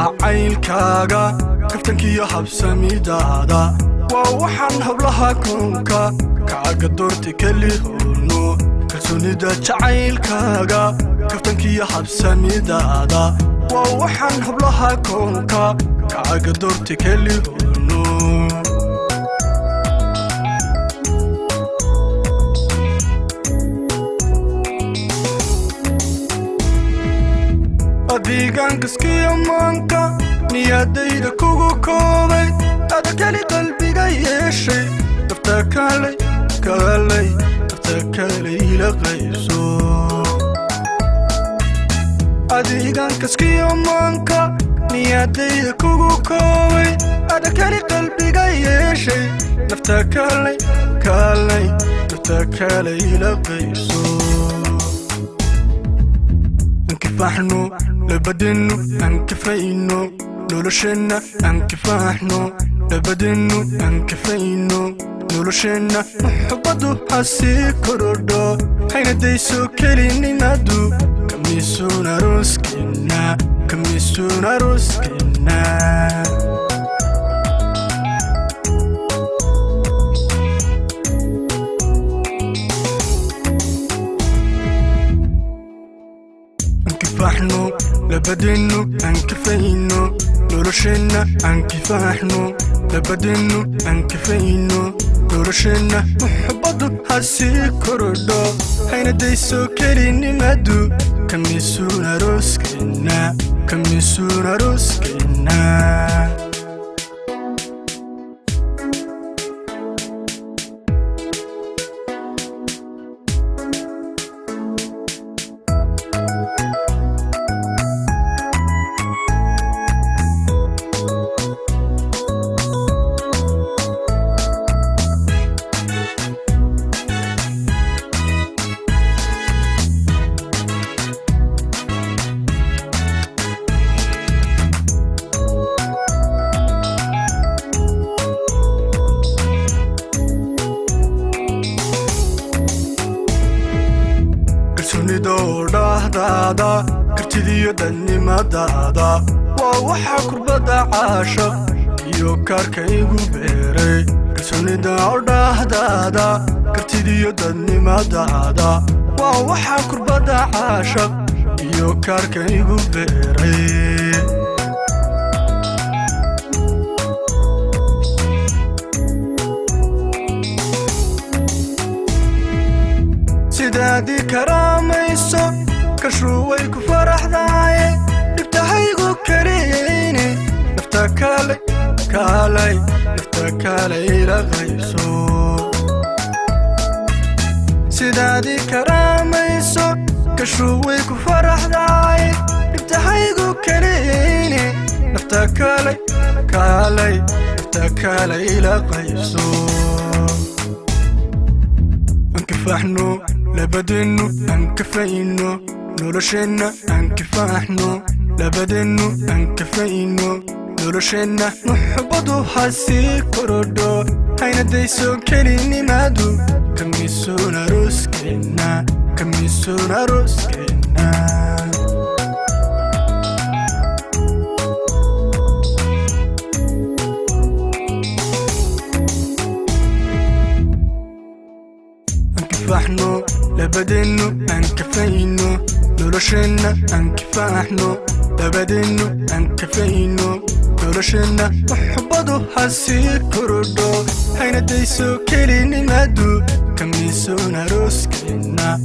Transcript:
jacaylkaaga kaftankiyo habsamidaada waa waxaan hablaha koonka kaaga doortay keli hoono kalsoonida jacaylkaaga kaftankiyo habsamidaada waa waxaan hablaha koonka kaaga doortay keli hoono adigan kaskiyo maanka niyadayda kugu koobay adakali qalbiga yeeshay nafta kalay ila qayso adigan kaskiyo maanka niyadayda kugu koobay adakali qalbiga yeeshay nafta kalay ila qayso انكفاحنو لبدنو انكفاينو نولوشنا انكفاحنو لبدنو انكفاينو نولوشنا محبضو حسي كردو حين ديسو كليني نادو كميسونا روسكينا انكفاحنو لبدنو انكفاينو نولوشنا انكفاحنو لبدنو انكفاينو نولوشنا محبضو حسي كردو حين ديسو كليني مادو كميسونا روسكينا دادا كرتيديو دنيمادادا ووحا كربدا عاشق iyo karkaygu beeray kalsoonida daadaa kartidiyo dadnimadaada waa waxa kurbada caashaq iyo karkaygu beeray sidaadi karaamayso kashuway ku faraxdaay dhibtahaygu kariyeyne nafta kalay ila qayso sidaadi karaamayso kashuway ku faraxdaay dhibtahaygu kariyeyne nafta kalay ila qayso انكفاحنو لبدنو انكفاينو نولوشنا انكفاحنو لبدنو انكفاينو نولوشنا محبضو حسي كردو حين ديسو كليني مادو كميسونا روسكينا انكفاحنو لبدنو انكفاينو نولوشنا انكفاحنو لبدنو انكفاينو نولوشنا محبضو حسي كردو حين ديسو كليني مادو كميسونا روسكينا